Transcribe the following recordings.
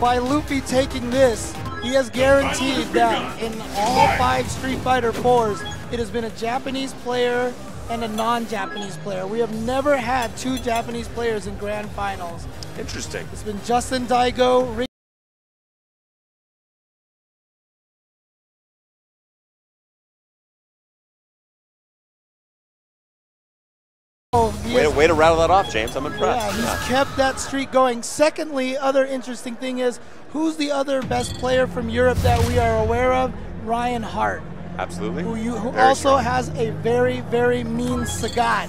by Louffy taking this, he has guaranteed that in all 5 Street Fighter 4s, it has been a Japanese player and a non-Japanese player. We have never had 2 Japanese players in grand finals. Interesting. It's been Justin Daigo, Way to rattle that off, James. I'm impressed. Yeah, he's kept that streak going. Secondly, other interesting thing is, who's the other best player from Europe that we are aware of? Ryan Hart. Absolutely. Who also has a very, very mean Sagat.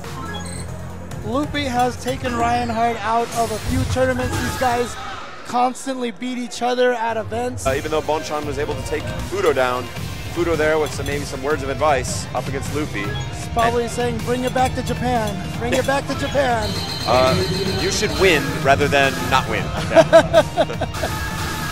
Louffy has taken Ryan Hart out of a few tournaments. These guys constantly beat each other at events. Even though Bonchan was able to take Fudo down, Fudo there with maybe some words of advice up against Louffy. Probably saying, bring it back to Japan. Bring it back to Japan. You should win rather than not win.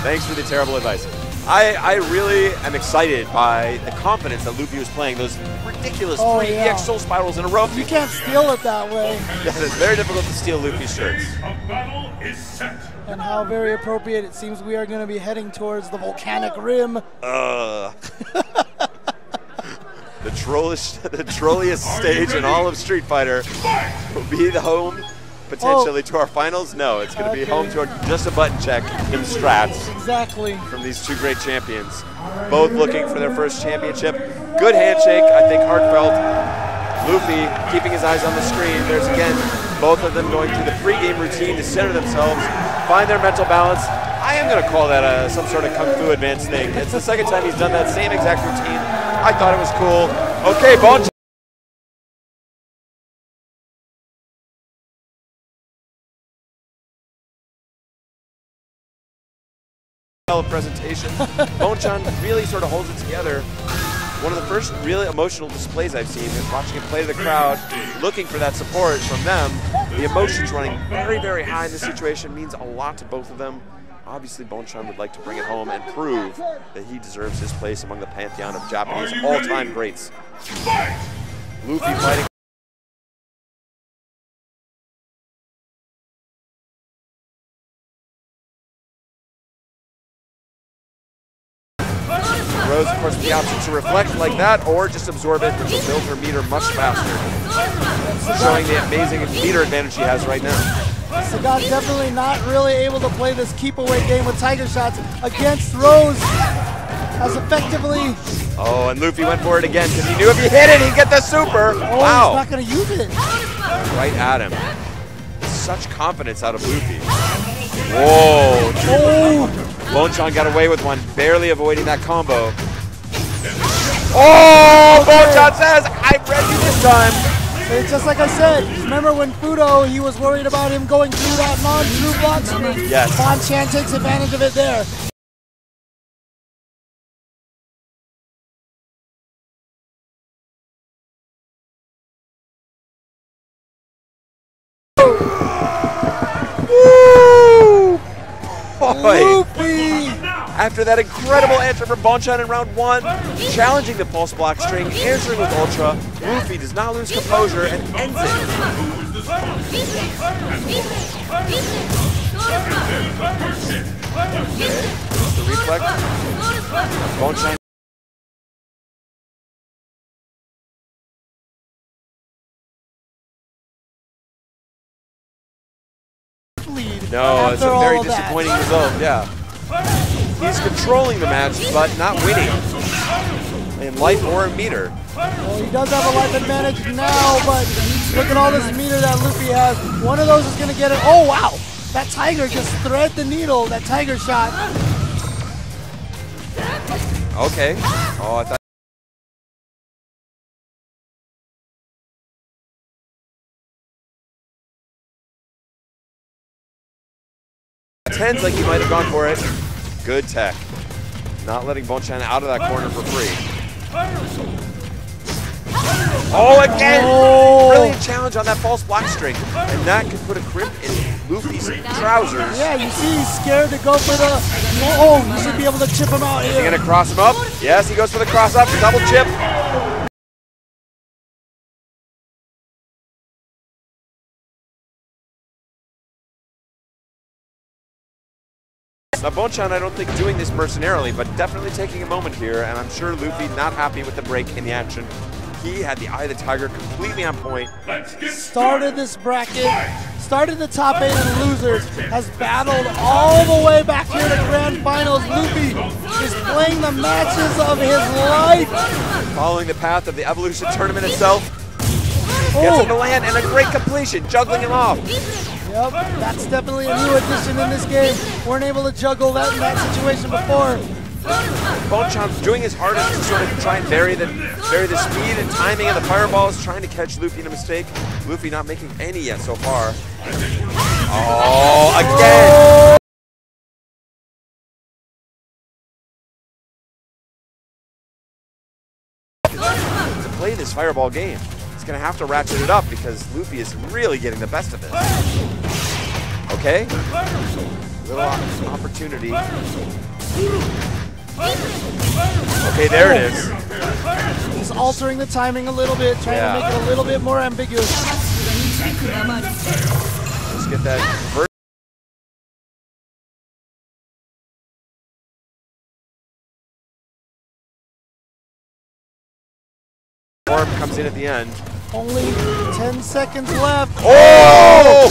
Thanks for the terrible advice. I really am excited by the confidence that Louffy was playing. Those ridiculous 3 EX Soul Spirals in a row. You can't steal it that way. Yeah, it's very difficult to steal Luffy's shirts. A battle is set. And how very appropriate it seems we are going to be heading towards the volcanic rim. The trolliest stage in all of Street Fighter will be the home potentially to our finals. No, it's going to be home to just a button check in strats. Exactly. From these 2 great champions. Both looking for their first championship. Good handshake, I think heartfelt. Louffy keeping his eyes on the screen. There's again both of them going through the pregame routine to center themselves, find their mental balance. I am going to call that some sort of Kung Fu advanced thing. It's the second time he's done that same exact routine. I thought it was cool. Okay, Bonchan. Presentation. Bonchan really sort of holds it together. One of the first really emotional displays I've seen is watching him play to the crowd, looking for that support from them. The emotions running very, very high in this situation means a lot to both of them. Obviously, Bonchan would like to bring it home and prove that he deserves his place among the pantheon of Japanese all-time greats. Louffy fighting. Rose, of course, with the option to reflect like that or just absorb it, which will build her meter much faster. Showing the amazing meter advantage she has right now. Sagat definitely not really able to play this keep-away game with Tiger Shots against Rose as effectively. Oh, and Louffy went for it again because he knew if he hit it, he'd get the super. Wow. He's not going to use it. Right at him. Such confidence out of Louffy. Whoa. Oh. Bonchan got away with one, barely avoiding that combo. Oh, Bonchan says, I'm ready this time. It's just like I said, remember when Fudo, he was worried about him going through that non-true block screen? Yes. Bonchan takes advantage of it there. Louffy! After that incredible answer from Bonchan in round 1, challenging the pulse block string, answering with Ultra, Louffy does not lose composure and ends it. The reflex. Bonchan. No, it's a very disappointing result, yeah. He's controlling the match, but not winning in life or in meter. Well, he does have a life advantage now, but look at all this meter that Louffy has. One of those is going to get it. Oh, wow. That Tiger just thread the needle, that Tiger shot. Okay. Oh, I thought. Tens like he might have gone for it. Good tech. Not letting Bonchan out of that corner for free. Oh, again! Oh. Brilliant challenge on that false block string. And that could put a crimp in Luffy's trousers. Yeah, you see he's scared to go for the... Oh, you should be able to chip him out here. Is he going to cross him up? Yes, he goes for the cross up. Double chip. Now Bonchan, I don't think doing this mercenarily, but definitely taking a moment here, and I'm sure Louffy not happy with the break in the action. He had the Eye of the Tiger completely on point. Started this bracket, started the top 8 of the losers, has battled all the way back here to grand finals. Louffy is playing the matches of his life. Following the path of the Evolution tournament itself. Gets him to land and a great completion, juggling him off. Yep, that's definitely a new addition in this game. Weren't able to juggle that in that situation before. Bonchan's doing his hardest to sort of try and vary the speed and timing of the fireballs, trying to catch Louffy in a mistake. Louffy not making any yet so far. Oh, again! To play this fireball game, he's going to have to ratchet it up because Louffy is really getting the best of this. Okay, little opportunity. Okay, there it is. He's altering the timing a little bit, trying to make it a little bit more ambiguous. Let's get that. Orb comes in at the end. Only 10 seconds left. Oh!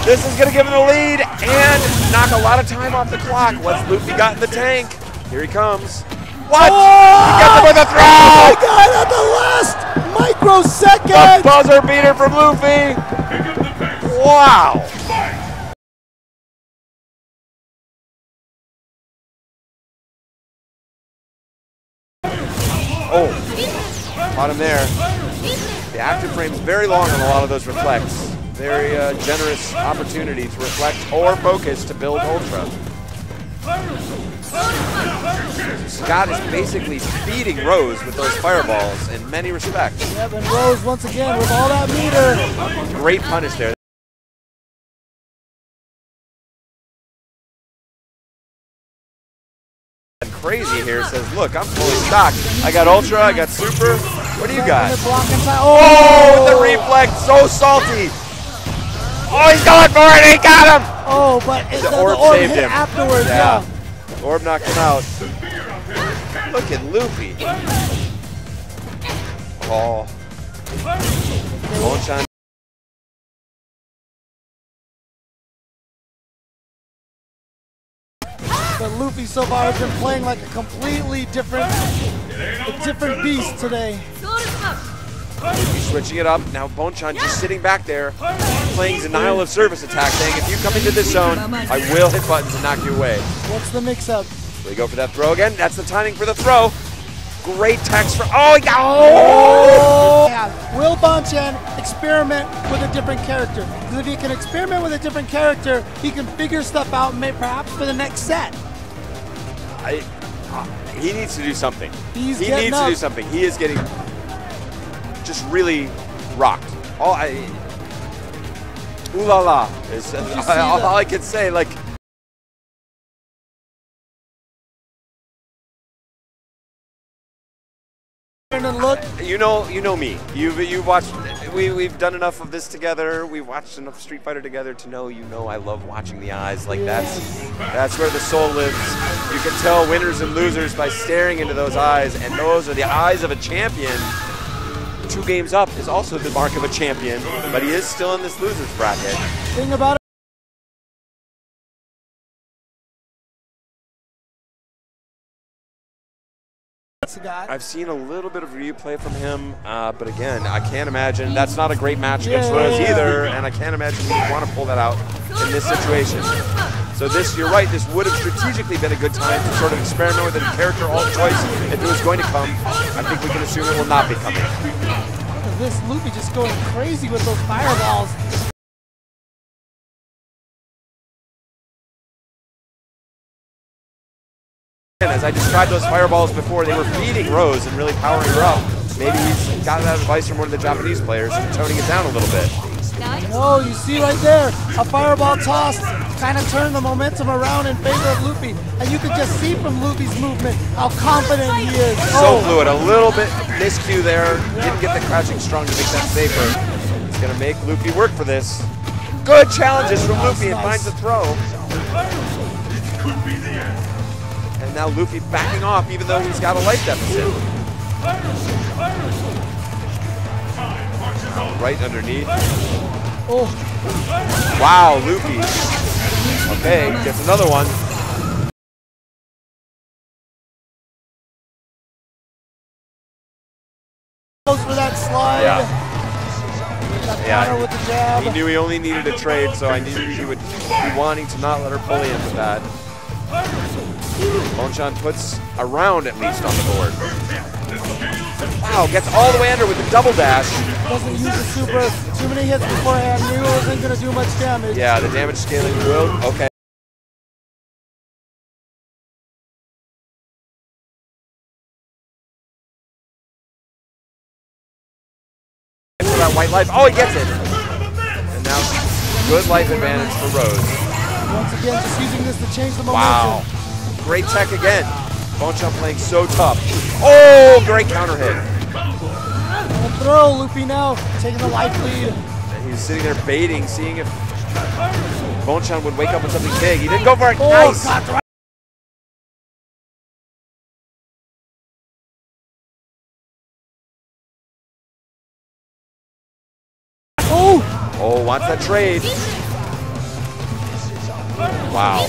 This is going to give him the lead and knock a lot of time off the clock. What's Louffy got in the tank? Here he comes. What? Oh! He gets him with a throw! Oh my God, at the last microsecond! The buzzer beater from Louffy! Wow! Oh, caught him there. The active frame's very long on a lot of those reflects. Very generous opportunity to reflect or focus to build Ultra. Sagat is basically feeding Rose with those fireballs in many respects. Yep, and Rose once again with all that meter. Great punish there. Crazy here says, look, I'm fully stocked. I got Ultra, I got Super. What do you got? Oh, the reflex, so salty. Oh, he's going for it, he got him! Oh, but the orb saved him. Afterwards, yeah. The orb knocked him out. Look at Louffy. Oh. Bonchan. But Louffy so far has been playing like a completely different beast today. He's switching it up. Now Bonchan just sitting back there, playing denial of service attack, saying, if you come into this zone, I will hit buttons and knock you away. What's the mix-up? So we go for that throw again. That's the timing for the throw. Great text for, oh, he got, oh! Yeah. Will Bonchan experiment with a different character? Because if he can experiment with a different character, he can figure stuff out perhaps for the next set. He needs to do something. He needs to do something. He is getting just really rocked. Ooh la la is all I can say. Like, and look, you know me. You've watched. We've done enough of this together. We've watched enough Street Fighter together to know. I love watching the eyes. Like that's where the soul lives. You can tell winners and losers by staring into those eyes, and those are the eyes of a champion. 2 games up is also the mark of a champion, but he is still in this losers bracket. Thing about it. I've seen a little bit of replay from him, but again, I can't imagine. That's not a great match against Rose either, and I can't imagine he would want to pull that out in this situation. So this, you're right, this would have strategically been a good time to sort of experiment with a character alt choice if it was going to come. I think we can assume it will not be coming. This Louffy just going crazy with those fireballs. As I described those fireballs before, they were feeding Rose and really powering her up. Maybe he's got that advice from one of the Japanese players and toning it down a little bit. Oh, you see right there, a fireball toss kind of turned the momentum around in favor of Louffy. And you could just see from Luffy's movement how confident he is. So fluid, a little bit miscue there. Didn't get the crouching strong to make that safer. He's going to make Louffy work for this. Good challenges from Louffy and finds the throw. And now Louffy backing off even though he's got a life deficit. Right underneath. Oh. Wow, Louffy. Okay, gets another one. Goes for that slide. Yeah. Counter with the jab. He knew he only needed a trade, so I knew he would be wanting to not let her bully him with that. Bonchan puts a round at least on the board. Wow, gets all the way under with the double dash. Doesn't use the super. Too many hits beforehand. Knew it wasn't going to do much damage. Yeah, the damage scaling will. Okay. For that white life. Oh, he gets it. And now good life advantage for Rose. Once again, just using this to change the momentum. Wow. Great tech again. Bonchan playing so tough. Oh, great counter hit. And throw, Louffy now taking the life lead. And he's sitting there baiting, seeing if Bonchan would wake up with something big. He didn't go for it. Oh, Nice. God. Oh, wants that trade. Wow.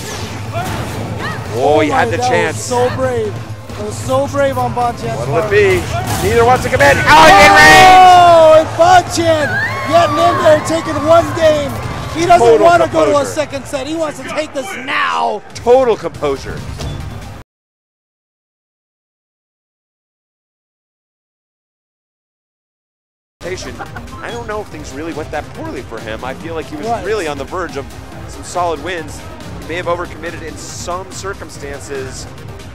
Oh, he had the chance. So brave. It was so brave on Bonchan's What'll part. it be? Neither wants to commit. Oh, he made range! Oh, and Bonchan getting in there, taking one game. He doesn't want to go to a second set. He wants to take this now. Total composure. I don't know if things really went that poorly for him. I feel like he was really on the verge of some solid wins. He may have overcommitted in some circumstances,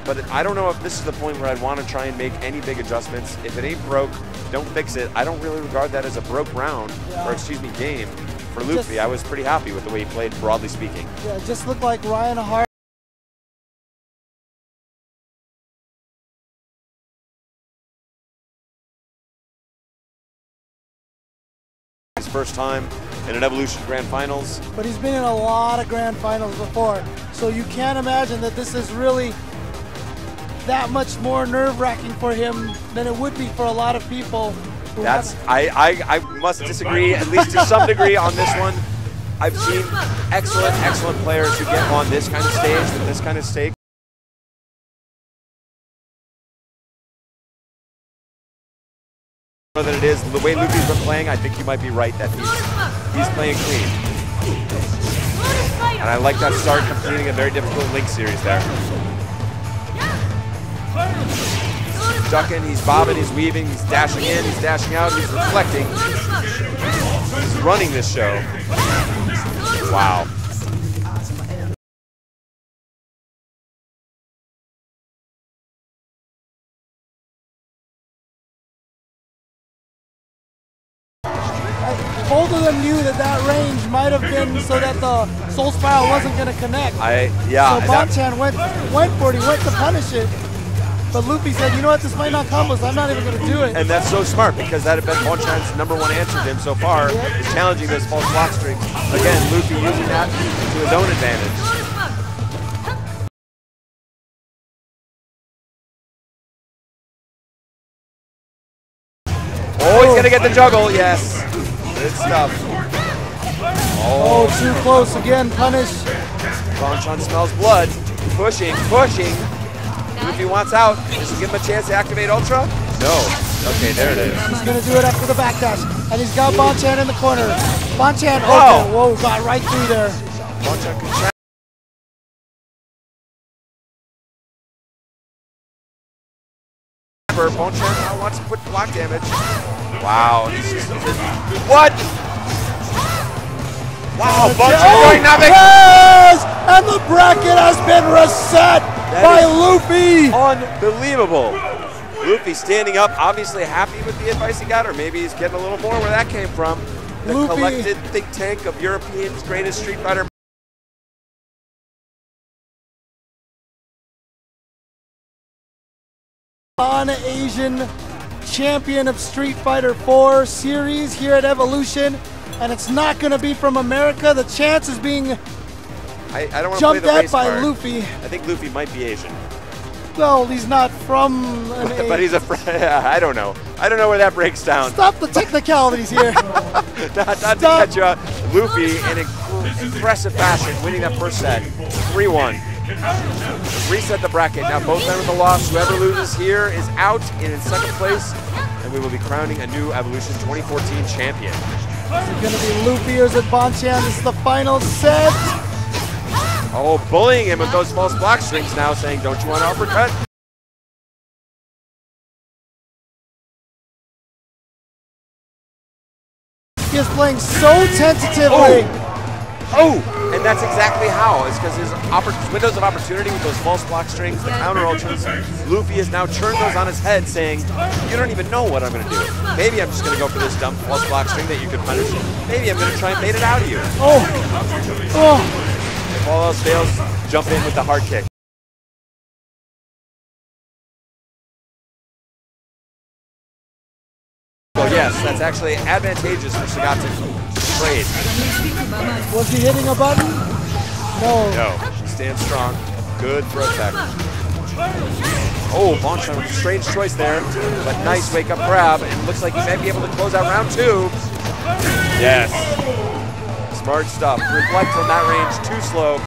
but I don't know if this is the point where I'd want to try and make any big adjustments. If it ain't broke, don't fix it. I don't really regard that as a broke round, or excuse me, game for Louffy. I was pretty happy with the way he played, broadly speaking. Yeah, it just looked like Ryan Hart. First time in an Evolution Grand Finals. But he's been in a lot of Grand Finals before, so you can't imagine that this is really that much more nerve-wracking for him than it would be for a lot of people. I must disagree, at least to some degree, on this one. I've seen excellent players who get on this kind of stage with this kind of stake. Than it is the way Louffy's been playing. I think you might be right that he's playing clean, and I like that start completing a very difficult Link series there. He's ducking, he's bobbing, he's weaving, he's dashing in, he's dashing out, he's reflecting. He's running this show. Wow. Both of them knew that that range might have been so that the Soul Spiral wasn't going to connect. So Bonchan went for it. He went to punish it. But Louffy said, you know what, this might not combo, so I'm not even going to do it. And that's so smart, because that had been Bonchan's #1 answer to him so far, is challenging those false block strings. Again, Louffy using that to his own advantage. Oh, he's going to get the juggle, yes. Good stuff. Oh, too close again, punish. Bonchan smells blood. Pushing. Louffy wants out. Does he give him a chance to activate Ultra? No. Okay, there it is. He's going to do it after the backdash. And he's got Bonchan in the corner. Bonchan, whoa, got right through there. Bonchan can check. Bonchan now wants to put block damage. Wow. What? Wow, Bonchan doing nothing. Yes! And the bracket has been reset by Louffy. Unbelievable. Louffy standing up, obviously happy with the advice he got, or maybe he's getting a little more where that came from. The collected think tank of Europeans' greatest Street Fighter. Asian champion of Street Fighter 4 series here at Evolution, and it's not going to be from America. The chance is being I don't want to play Jumped the at race by card. Louffy. I think Louffy might be Asian. Well, he's not from an But he's a I don't know. I don't know where that breaks down. Stop the technicalities here. not to cut you out. Louffy in impressive fashion winning that first set. 3-1. Reset the bracket. Now both men with a loss. Whoever loses here is out in second place. And we will be crowning a new Evolution 2014 champion. It's going to be Louffy or is it Bonchan? This is the final set. Oh, bullying him with those false block strings now, saying, don't you want to uppercut? He is playing so tentatively. Oh, and that's exactly how. It's because his windows of opportunity with those false block strings, the counter ultras, Louffy has now turned those on his head, saying, you don't even know what I'm going to do. Maybe I'm just going to go for this dumb false block string that you can punish. Maybe I'm going to try and bait it out of you. Oh. If all else fails, jump in with the hard kick. Oh yes, that's actually advantageous for Sagat to trade. Was he hitting a button? No. No, he stands strong. Good throw tech. Oh, Bonchan with a strange choice there, but nice wake-up grab, and looks like he might be able to close out round 2. Yes. Smart stuff. Reflect from that range, too slow.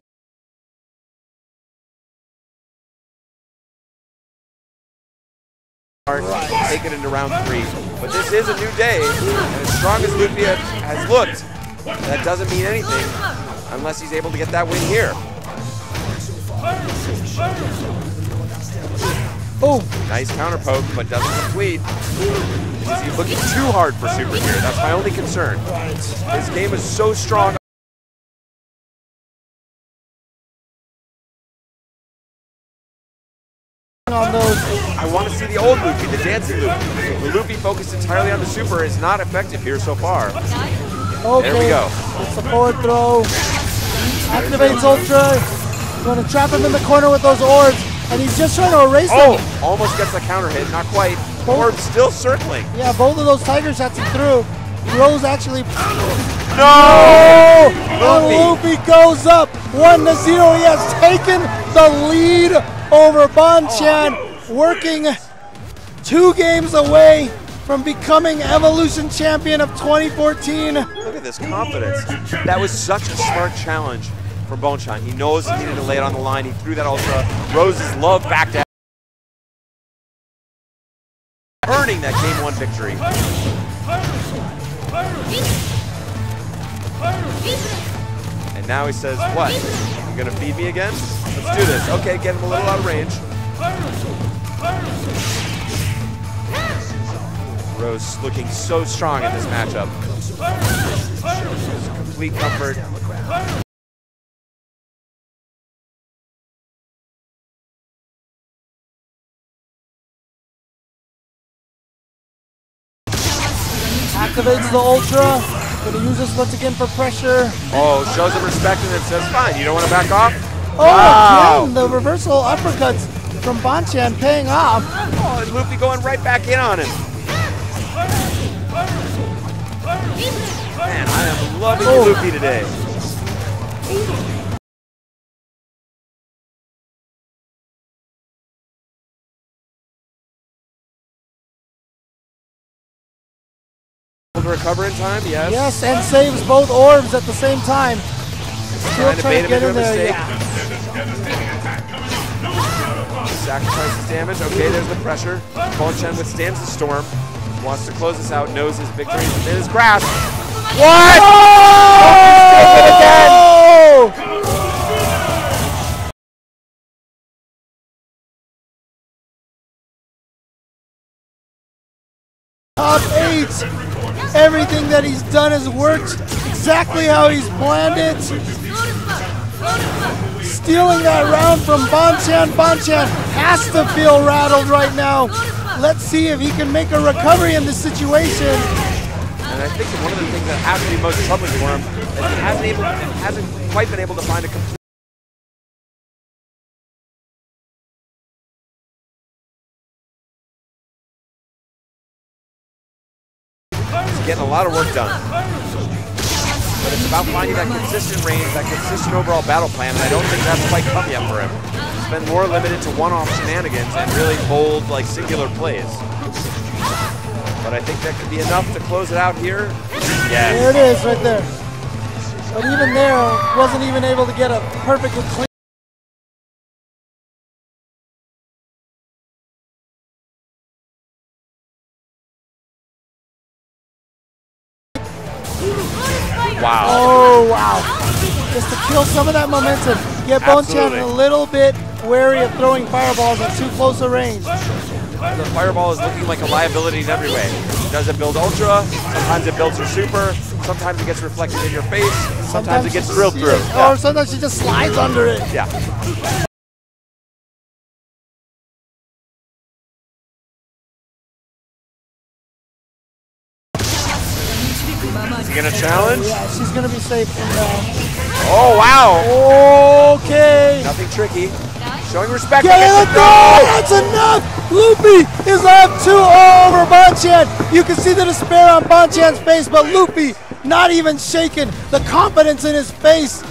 Take it into round 3. But this is a new day, and as strong as Louffy has looked, that doesn't mean anything unless he's able to get that win here. Oh, nice counter poke, but doesn't complete. Is he looking too hard for super here? That's my only concern. His game is so strong. On those. I want to see the old Louffy, the dancing Louffy. The Louffy focused entirely on the super is not effective here so far. Okay. There we go. It's a forward throw. Activates Ultra. Going to trap him in the corner with those orbs. And he's just trying to erase them. Almost gets the counter hit, not quite. Orb still circling. Yeah, both of those tiger shots he threw. Rose actually. No! Louffy goes up 1-0. He has taken the lead over Bonchan, working 2 games away from becoming Evolution Champion of 2014. Look at this confidence. That was such a smart challenge for Bonchan. He knows he needed to lay it on the line. He threw that ultra. Rose's love back to earning that game 1 victory. And now he says, what? You gonna feed me again? Let's do this. Okay, get him a little out of range. Rose looking so strong in this matchup. Complete comfort. Activates the Ultra. Gonna use this once again for pressure. Oh, shows him respect and then says, fine, you don't want to back off? Oh, wow. Again, the reversal uppercuts from Bonchan paying off. Oh, and Louffy going right back in on him. Man, I am loving Louffy today. To recover in time, yes. Yes, and saves both orbs at the same time. Still trying to get in there, yeah. Sacrifices damage. Okay, there's the pressure. Bonchan withstands the storm. Wants to close this out. Knows his victory is within his grasp. What? Oh! He's taken again. Top 8. Everything that he's done has worked exactly how he's planned it. Stealing that round from Bonchan. Bonchan has to feel rattled right now. Let's see if he can make a recovery in this situation. And I think that one of the things that has to be most troubling for him is he hasn't quite been able to find a complete. He's getting a lot of work done. but it's about finding that consistent range, that consistent overall battle plan, and I don't think that's quite come yet for him. He's been more limited to one-off shenanigans and really bold, like, singular plays. But I think that could be enough to close it out here. Yes. There it is right there. But even there, wasn't even able to get a perfectly clean. Wow. Oh, wow. Just to kill some of that momentum. Get Bonchan a little bit wary of throwing fireballs at too close a range. The fireball is looking like a liability in every way. Does it build ultra? Sometimes it builds your super. Sometimes it gets reflected in your face. Sometimes it gets drilled through. Or sometimes she just slides under it. Yeah. Is he gonna challenge? Yeah, she's gonna be safe from that. Oh, wow. Okay. Nothing tricky. Showing respect. Get it, that's enough! Louffy is up 2-0 over Bonchan. You can see the despair on Bonchan's face, but Louffy not even shaken. The confidence in his face.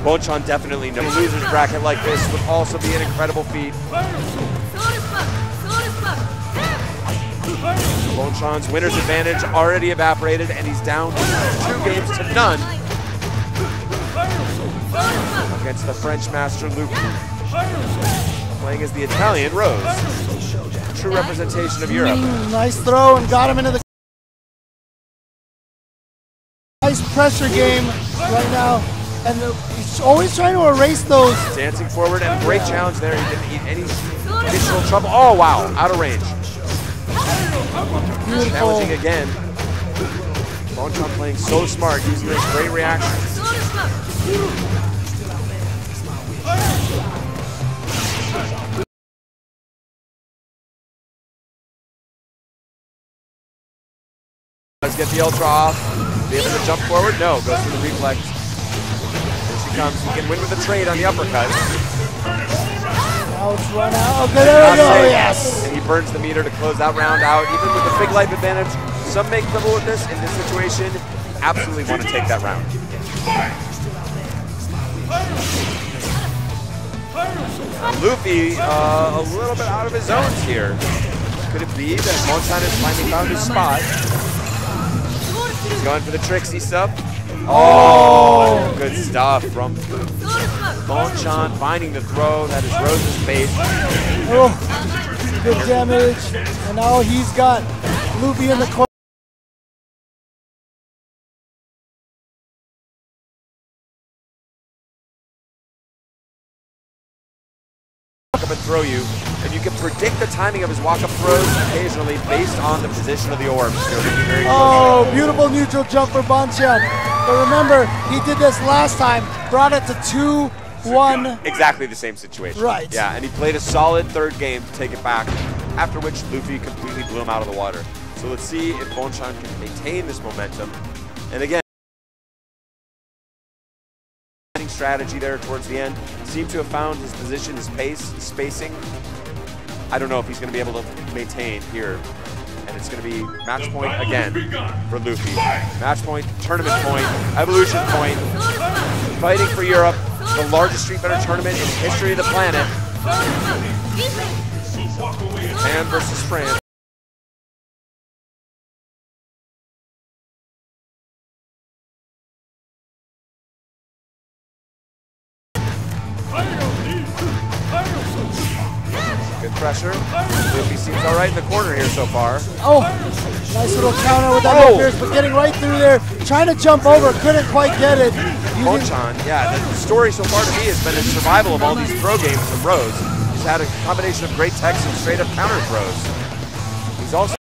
Bonchan definitely in a loser's bracket like this would also be an incredible feat. Bonchan's winner's advantage already evaporated, and he's down 2 games to none against the French master Louffy, playing as the Italian Rose. True representation of Europe. Nice throw and got him into the nice pressure game right now. And he's always trying to erase those. Dancing forward and great challenge there. He didn't eat any additional trouble. Oh, wow, out of range. Beautiful. Challenging again. Bonchan playing so smart, using this great reaction. Let's get the ultra off. Be able to jump forward? No, goes for the reflex. Here she comes. He can win with a trade on the uppercut. Now it's run out. Okay, there we go. Yes. And he burns the meter to close that round out. Even with the big life advantage, some may quibble with this. In this situation, absolutely want to take that round. Louffy, a little bit out of his zones here. Could it be that Bonchan has finally found his spot? He's going for the tricksy stuff. Oh, good stuff from Bonchan, finding the throw. That is Rose's base. Oh, good damage. And now he's got Louffy in the corner. Up and throw you, and you can predict the timing of his walk-up throws occasionally based on the position of the orbs. Oh, beautiful neutral jump for Bonchan. But remember, he did this last time, brought it to 2-1. Exactly the same situation. Right. Yeah, and he played a solid third game to take it back, after which Louffy completely blew him out of the water. So let's see if Bonchan can maintain this momentum. And again, strategy there towards the end. Seemed to have found his position, his pace, his spacing. I don't know if he's going to be able to maintain here. And it's going to be match point again for Louffy. Match point, tournament point, evolution point. Fighting for Europe, the largest Street Fighter tournament in the history of the planet. Japan versus France. Good pressure. Louffy seems all right in the corner here so far. Oh, nice little counter with that Pierce, but getting right through there, trying to jump over, couldn't quite get it. Bonchan, yeah, the story so far to me has been his survival of all these throw games from Rose. He's had a combination of great techs and straight up counter throws. He's also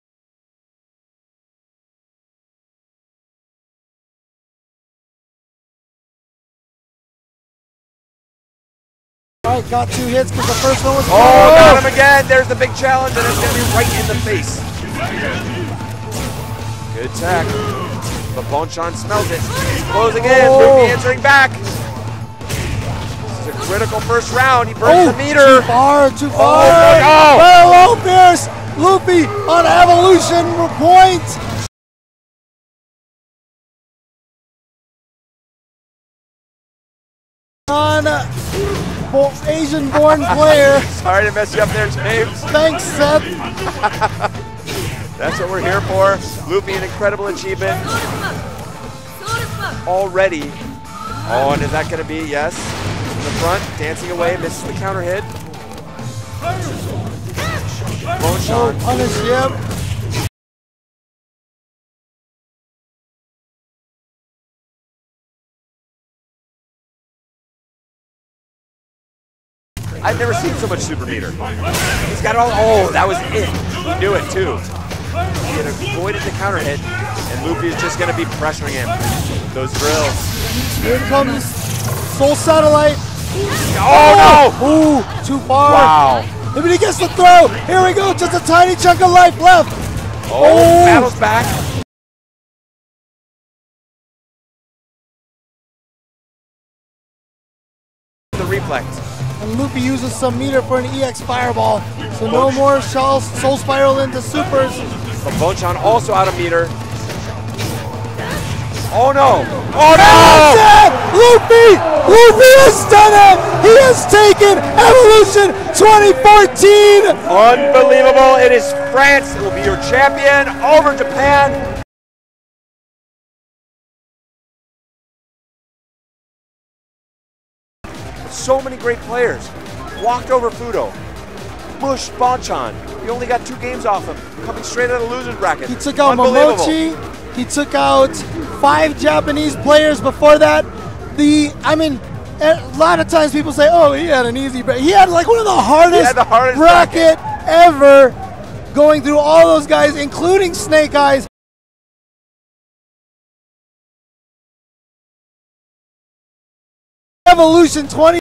all right, got 2 hits because the first one was got him again. There's the big challenge, and it's going to be right in the face. Good tech. But Bonchan smells it. He's closing in. Louffy answering back. This is a critical first round. He burns the meter. Too far, too far. Oh, Well, Pierce. Louffy on evolution point. Asian-born player. Sorry to mess you up there, James. Thanks, Seth. That's what we're here for. Louffy, an incredible achievement. Already. Oh, and is that going to be? Yes. In the front, dancing away, misses the counter hit. Bonchan. Punish, yep. I've never seen so much super meter. He's got it all. Oh, that was it. He knew it too. He had avoided the counter hit, and Louffy is just going to be pressuring him. Those drills. Here comes Soul Satellite. Oh no! Ooh, too far. Wow. Maybe he gets the throw. Here we go. Just a tiny chunk of life left. Oh, battles back. The reflex. And Louffy uses some meter for an EX Fireball. So no more Soul Spiral into supers. But Bonchan also out of meter. Oh no! Oh no! Louffy! Louffy has done it! He has taken Evolution 2014! Unbelievable! It is France. It will be your champion over Japan. So many great players. Walked over Fudo. Mushed Bonchan. He only got 2 games off him. Coming straight out of the loser's bracket. He took out Momochi. He took out 5 Japanese players before that. A lot of times people say, oh, he had an easy bracket. He had like one of the hardest, bracket ever, going through all those guys, including Snake Eyes. Evolution 20.